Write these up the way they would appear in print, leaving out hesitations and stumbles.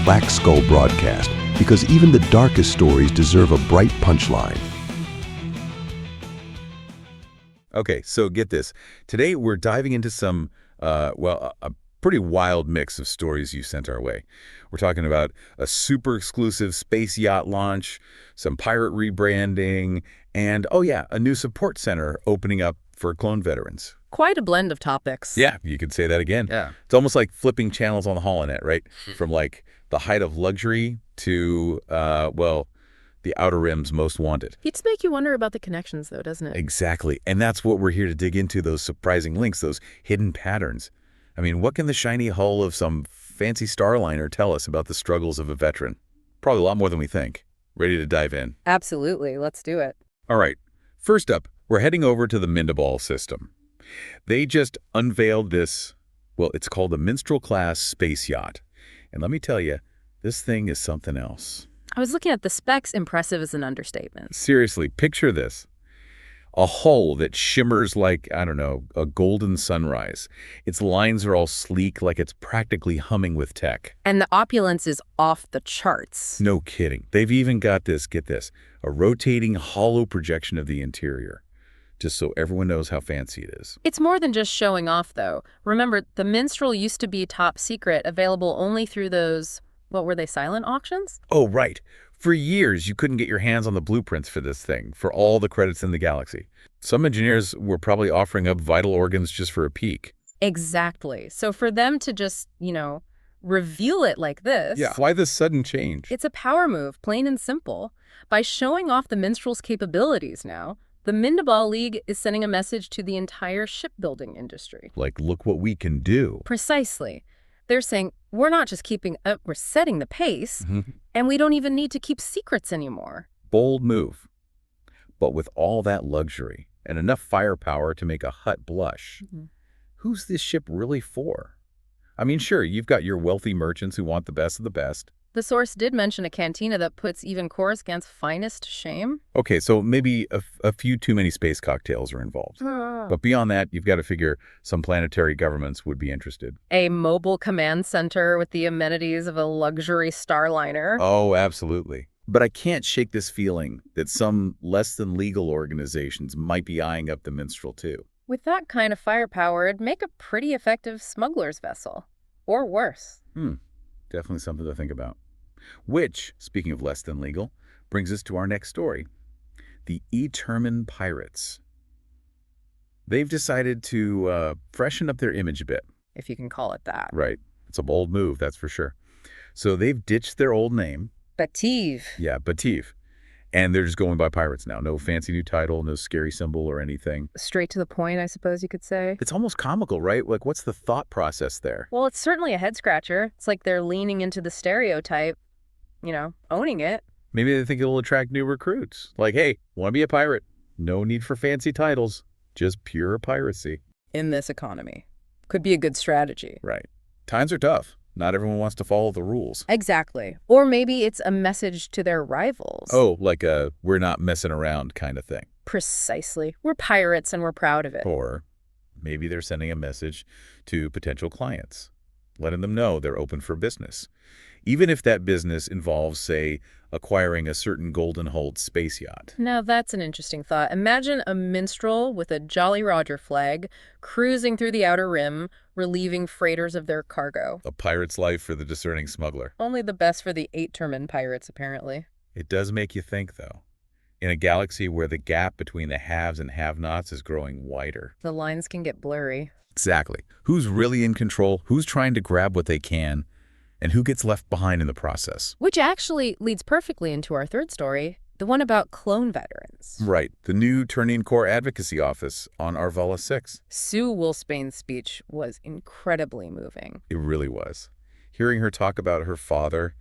Black Skull broadcast, because even the darkest stories deserve a bright punchline. Okay, so get this. Today we're diving into some, a pretty wild mix of stories you sent our way. We're talking about a super exclusive space yacht launch, some pirate rebranding, and, oh yeah, a new support center opening up for clone veterans. Quite a blend of topics. Yeah, you could say that again. Yeah. It's almost like flipping channels on the Holonet, right? From like the height of luxury to, the Outer Rim's most wanted. It's make you wonder about the connections, though, doesn't it? Exactly. And that's what we're here to dig into, those surprising links, those hidden patterns. I mean, what can the shiny hull of some fancy starliner tell us about the struggles of a veteran? Probably a lot more than we think. Ready to dive in? Absolutely. Let's do it. All right. First up, we're heading over to the Minstrel system. They just unveiled this, it's called the Minstrel class space yacht. And let me tell you, this thing is something else. I was looking at the specs. Impressive is an understatement. Seriously, picture this. A hull that shimmers like, I don't know, a golden sunrise. Its lines are all sleek, like it's practically humming with tech. And the opulence is off the charts. No kidding. They've even got this, get this, a rotating hollow projection of the interior, just so everyone knows how fancy it is. It's more than just showing off, though. Remember, the Minstrel used to be top secret, available only through those, what were they, silent auctions? Oh, right. For years, you couldn't get your hands on the blueprints for this thing, for all the credits in the galaxy. Some engineers were probably offering up vital organs just for a peek. Exactly. So for them to just, reveal it like this... Yeah, why this sudden change? It's a power move, plain and simple. By showing off the Minstrel's capabilities now, the Minstrel League is sending a message to the entire shipbuilding industry. Like, look what we can do. Precisely. They're saying, we're not just keeping up, we're setting the pace, and we don't even need to keep secrets anymore. Bold move. But with all that luxury and enough firepower to make a hut blush, who's this ship really for? I mean, sure, you've got your wealthy merchants who want the best of the best. The source did mention a cantina that puts even Coruscant's finest to shame. Okay, so maybe a few too many space cocktails are involved. But beyond that, you've got to figure some planetary governments would be interested. A mobile command center with the amenities of a luxury starliner. Oh, absolutely. But I can't shake this feeling that some less-than-legal organizations might be eyeing up the Minstrel, too. With that kind of firepower, it'd make a pretty effective smuggler's vessel. Or worse. Definitely something to think about. Which, speaking of less than legal, brings us to our next story. The Eyttyrmin Pirates. They've decided to freshen up their image a bit. If you can call it that. Right. It's a bold move, that's for sure. So they've ditched their old name. Batiiv. Yeah, Batiiv. And they're just going by Pirates now. No fancy new title, no scary symbol or anything. Straight to the point, I suppose you could say. It's almost comical, right? Like, what's the thought process there? Well, it's certainly a head-scratcher. It's like they're leaning into the stereotype, owning it. Maybe they think it'll attract new recruits. Like, hey, want to be a pirate? No need for fancy titles. Just pure piracy. In this economy. Could be a good strategy. Right. Times are tough. Not everyone wants to follow the rules. Exactly. Or maybe it's a message to their rivals. Oh, like a we're not messing around kind of thing. Precisely. We're pirates and we're proud of it. Or maybe they're sending a message to potential clients, letting them know they're open for business. Even if that business involves, say, acquiring a certain golden-hulled space yacht. Now that's an interesting thought. Imagine a minstrel with a Jolly Roger flag cruising through the Outer Rim, relieving freighters of their cargo. A pirate's life for the discerning smuggler. Only the best for the Eyttyrmin Pirates, apparently. It does make you think, though. In a galaxy where the gap between the haves and have-nots is growing wider. The lines can get blurry. Exactly. Who's really in control? Who's trying to grab what they can? And who gets left behind in the process? Which actually leads perfectly into our third story, the one about clone veterans. Right. The new Turning Core Advocacy office on Arvala 6. Sue Wolfsbane's speech was incredibly moving. It really was. Hearing her talk about her father,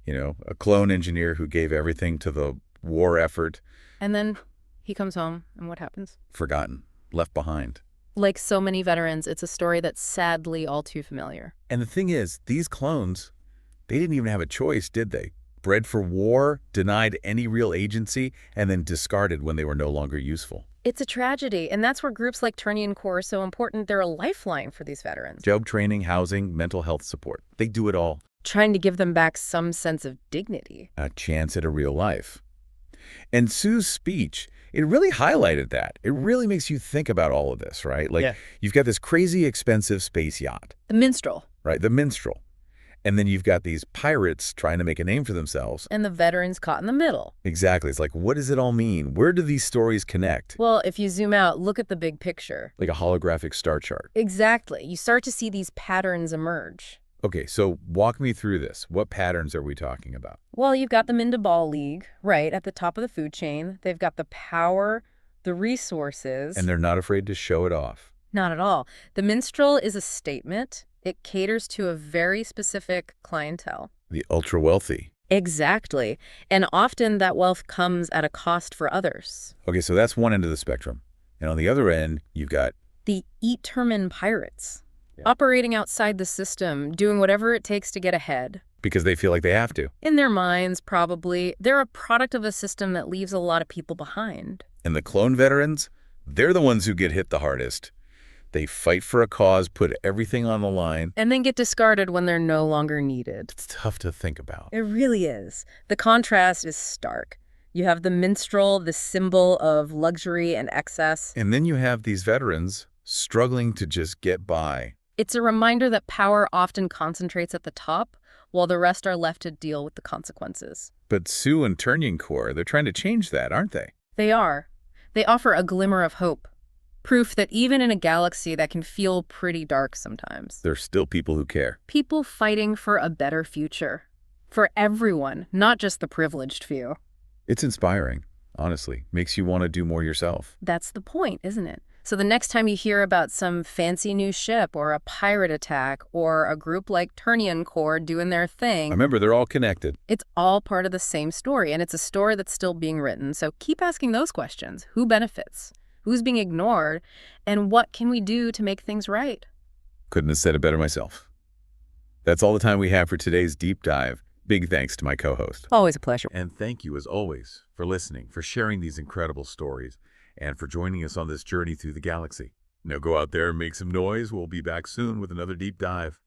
a clone engineer who gave everything to the war effort. And then he comes home, and what happens? Forgotten. Left behind. Like so many veterans, it's a story that's sadly all too familiar. And the thing is, these clones, they didn't even have a choice, did they? Bred for war, denied any real agency, and then discarded when they were no longer useful. It's a tragedy, and that's where groups like Turning Core are so important. They're a lifeline for these veterans. Job training, housing, mental health support. They do it all. trying to give them back some sense of dignity. A chance at a real life. And Sue's speech, it really highlighted that. It really makes you think about all of this, right? Like, you've got this crazy expensive space yacht. The Minstrel. Right, the Minstrel. And then you've got these pirates trying to make a name for themselves. And the veterans caught in the middle. Exactly. It's like, what does it all mean? Where do these stories connect? Well, if you zoom out, look at the big picture. Like a holographic star chart. Exactly. You start to see these patterns emerge. Okay, so walk me through this. What patterns are we talking about? Well, you've got the Minstrel League, right, at the top of the food chain. They've got the power, the resources. And they're not afraid to show it off. Not at all. The Minstrel is a statement. It caters to a very specific clientele. The ultra-wealthy. Exactly. And often that wealth comes at a cost for others. Okay, so that's one end of the spectrum. And on the other end, you've got the Eyttyrmin Pirates. Operating outside the system, doing whatever it takes to get ahead. Because they feel like they have to. In their minds, probably. They're a product of a system that leaves a lot of people behind. And the clone veterans, they're the ones who get hit the hardest. They fight for a cause, put everything on the line. And then get discarded when they're no longer needed. It's tough to think about. It really is. The contrast is stark. You have the Minstrel, the symbol of luxury and excess. And then you have these veterans struggling to just get by. It's a reminder that power often concentrates at the top, while the rest are left to deal with the consequences. But Sue and Eyttyrmin Corps, they're trying to change that, aren't they? They are. They offer a glimmer of hope. Proof that even in a galaxy that can feel pretty dark sometimes, there's still people who care. People fighting for a better future. For everyone, not just the privileged few. It's inspiring, honestly. Makes you want to do more yourself. That's the point, isn't it? So the next time you hear about some fancy new ship or a pirate attack or a group like Eyttyrmin Corps doing their thing... Remember, they're all connected. It's all part of the same story, and it's a story that's still being written. So keep asking those questions. Who benefits? Who's being ignored? And what can we do to make things right? Couldn't have said it better myself. That's all the time we have for today's deep dive. Big thanks to my co-host. Always a pleasure. And thank you, as always, for listening, for sharing these incredible stories, and for joining us on this journey through the galaxy. Now go out there and make some noise. We'll be back soon with another deep dive.